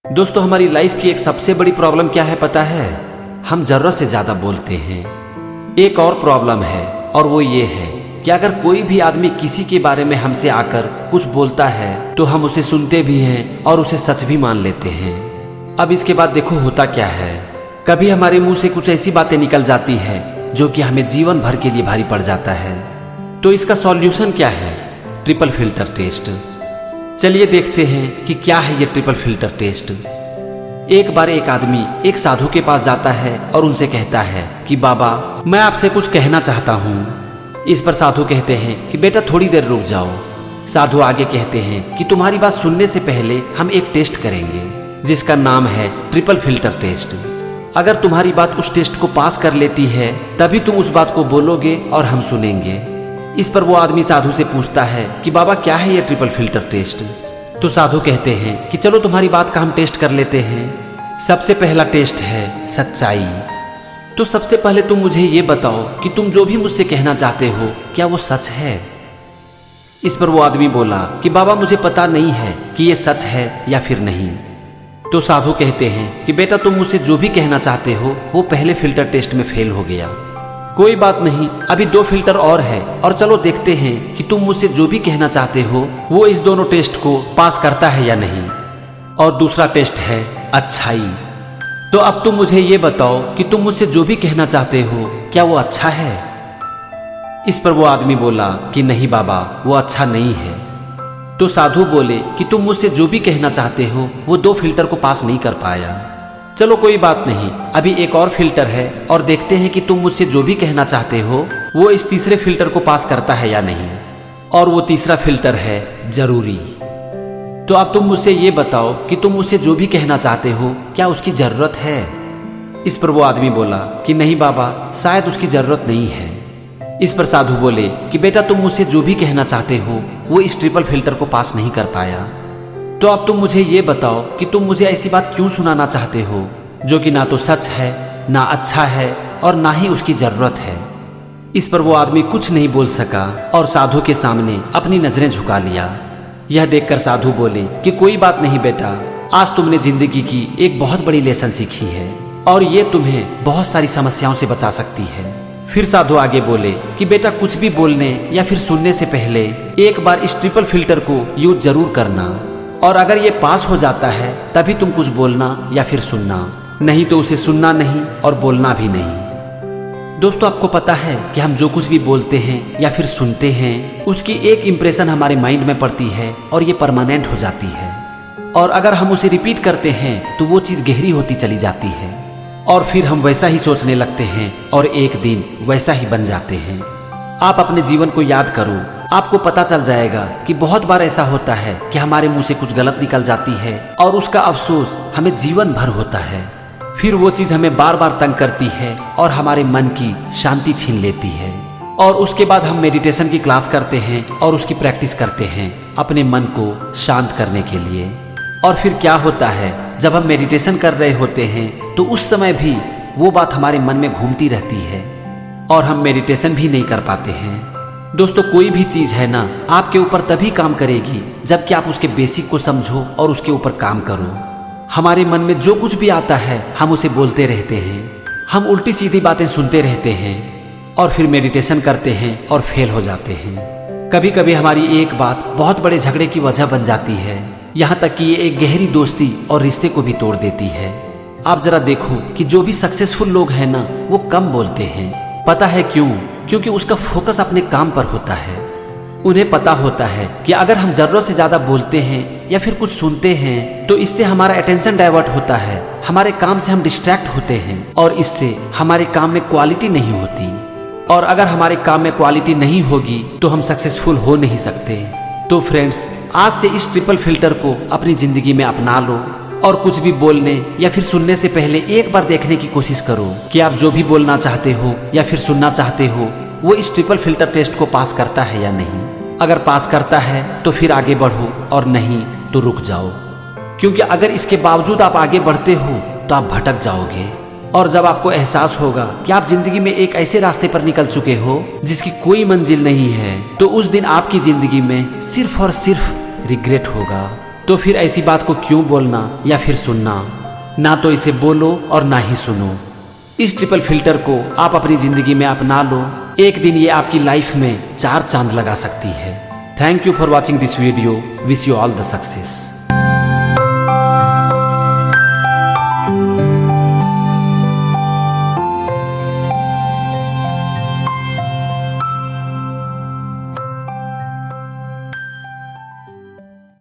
दोस्तों, हमारी लाइफ की एक सबसे बड़ी प्रॉब्लम क्या है पता है? हम जरूरत से ज्यादा बोलते हैं। एक और प्रॉब्लम है और वो ये है कि अगर कोई भी आदमी किसी के बारे में हमसे आकर कुछ बोलता है तो हम उसे सुनते भी हैं और उसे सच भी मान लेते हैं। अब इसके बाद देखो होता क्या है, कभी हमारे मुंह से कुछ ऐसी बातें निकल जाती है जो कि हमें जीवन भर के लिए भारी पड़ जाता है। तो इसका सॉल्यूशन क्या है? Triple filter test. चलिए देखते हैं कि क्या है ये ट्रिपल फिल्टर टेस्ट। एक बार एक आदमी एक साधु के पास जाता है और उनसे कहता है कि बाबा, मैं आपसे कुछ कहना चाहता हूँ। इस पर साधु कहते हैं कि बेटा थोड़ी देर रुक जाओ। साधु आगे कहते हैं कि तुम्हारी बात सुनने से पहले हम एक टेस्ट करेंगे जिसका नाम है ट्रिपल फिल्टर टेस्ट। अगर तुम्हारी बात उस टेस्ट को पास कर लेती है तभी तुम उस बात को बोलोगे और हम सुनेंगे। इस पर वो आदमी साधु से पूछता है कि बाबा क्या है ये ट्रिपल फिल्टर टेस्ट? तो साधु कहते हैं कि चलो तुम्हारी बात का हम टेस्ट कर लेते हैं। सबसे पहला टेस्ट है सच्चाई। तो सबसे पहले तुम मुझे ये बताओ कि तुम जो भी मुझसे कहना चाहते हो क्या वो सच है? इस पर वो आदमी बोला कि बाबा मुझे पता नहीं है कि ये सच है या फिर नहीं। तो साधु कहते हैं कि बेटा तुम मुझसे जो भी कहना चाहते हो वो पहले फिल्टर टेस्ट में फेल हो गया। कोई बात नहीं, अभी 2 फिल्टर और है और चलो देखते हैं कि तुम मुझसे जो भी कहना चाहते हो वो इस दोनों टेस्ट को पास करता है या नहीं। और दूसरा टेस्ट है अच्छाई। तो अब तुम मुझे ये बताओ कि तुम मुझसे जो भी कहना चाहते हो क्या वो अच्छा है? इस पर वो आदमी बोला कि नहीं बाबा, वो अच्छा नहीं है। तो साधु बोले कि तुम मुझसे जो भी कहना चाहते हो वो 2 फिल्टर को पास नहीं कर पाया। चलो कोई बात नहीं, अभी एक और फिल्टर है और देखते हैं कि तुम मुझसे जो भी कहना चाहते हो वो इस तीसरे फिल्टर को पास करता है या नहीं। और वो तीसरा फिल्टर है जरूरी। तो अब तुम मुझसे ये बताओ कि तुम मुझसे जो भी कहना चाहते हो क्या उसकी जरूरत है? इस पर वो आदमी बोला कि नहीं बाबा, शायद उसकी जरूरत नहीं है। इस पर साधु बोले कि बेटा तुम मुझसे जो भी कहना चाहते हो वो इस ट्रिपल फिल्टर को पास नहीं कर पाया। तो अब तुम मुझे ये बताओ कि तुम मुझे ऐसी बात क्यों सुनाना चाहते हो जो कि ना तो सच है, ना अच्छा है और ना ही उसकी जरूरत है। इस पर वो आदमी कुछ नहीं बोल सका और साधु के सामने अपनी नजरें झुका लिया। यह देखकर साधु बोले कि कोई बात नहीं बेटा, आज तुमने जिंदगी की एक बहुत बड़ी लेसन सीखी है और ये तुम्हें बहुत सारी समस्याओं से बचा सकती है। फिर साधु आगे बोले कि बेटा कुछ भी बोलने या फिर सुनने से पहले एक बार इस ट्रिपल फिल्टर को यूज जरूर करना, और अगर ये पास हो जाता है तभी तुम कुछ बोलना या फिर सुनना, नहीं तो उसे सुनना नहीं और बोलना भी नहीं। दोस्तों, आपको पता है कि हम जो कुछ भी बोलते हैं या फिर सुनते हैं उसकी एक इंप्रेशन हमारे माइंड में पड़ती है और ये परमानेंट हो जाती है। और अगर हम उसे रिपीट करते हैं तो वो चीज़ गहरी होती चली जाती है और फिर हम वैसा ही सोचने लगते हैं और एक दिन वैसा ही बन जाते हैं। आप अपने जीवन को याद करो, आपको पता चल जाएगा कि बहुत बार ऐसा होता है कि हमारे मुंह से कुछ गलत निकल जाती है और उसका अफसोस हमें जीवन भर होता है। फिर वो चीज़ हमें बार बार तंग करती है और हमारे मन की शांति छीन लेती है। और उसके बाद हम मेडिटेशन की क्लास करते हैं और उसकी प्रैक्टिस करते हैं अपने मन को शांत करने के लिए। और फिर क्या होता है, जब हम मेडिटेशन कर रहे होते हैं तो उस समय भी वो बात हमारे मन में घूमती रहती है और हम मेडिटेशन भी नहीं कर पाते हैं। दोस्तों, कोई भी चीज़ है ना आपके ऊपर तभी काम करेगी जबकि आप उसके बेसिक को समझो और उसके ऊपर काम करो। हमारे मन में जो कुछ भी आता है हम उसे बोलते रहते हैं, हम उल्टी सीधी बातें सुनते रहते हैं और फिर मेडिटेशन करते हैं और फेल हो जाते हैं। कभी कभी हमारी एक बात बहुत बड़े झगड़े की वजह बन जाती है, यहाँ तक कि ये एक गहरी दोस्ती और रिश्ते को भी तोड़ देती है। आप जरा देखो कि जो भी सक्सेसफुल लोग हैं ना वो कम बोलते हैं। पता है क्यों? क्योंकि उसका फोकस अपने काम पर होता है। उन्हें पता होता है कि अगर हम जरूरत से ज्यादा बोलते हैं या फिर कुछ सुनते हैं तो इससे हमारा अटेंशन डाइवर्ट होता है, हमारे काम से हम डिस्ट्रैक्ट होते हैं और इससे हमारे काम में क्वालिटी नहीं होती। और अगर हमारे काम में क्वालिटी नहीं होगी तो हम सक्सेसफुल हो नहीं सकते। तो फ्रेंड्स, आज से इस ट्रिपल फिल्टर को अपनी जिंदगी में अपना लो और कुछ भी बोलने या फिर सुनने से पहले एक बार देखने की कोशिश करो कि आप जो भी बोलना चाहते हो या फिर सुनना चाहते हो वो इस ट्रिपल फिल्टर टेस्ट को पास करता है या नहीं। अगर पास करता है तो फिर आगे बढ़ो और नहीं तो रुक जाओ, क्योंकि अगर इसके बावजूद आप आगे बढ़ते हो तो आप भटक जाओगे। और जब आपको एहसास होगा कि आप जिंदगी में एक ऐसे रास्ते पर निकल चुके हो जिसकी कोई मंजिल नहीं है, तो उस दिन आपकी जिंदगी में सिर्फ और सिर्फ रिग्रेट होगा तो फिर ऐसी बात को क्यों बोलना या फिर सुनना। ना तो इसे बोलो और ना ही सुनो। इस ट्रिपल फिल्टर को आप अपनी जिंदगी में अपना लो, एक दिन ये आपकी लाइफ में 4 चांद लगा सकती है। Thank you for watching this video. Wish you all the success.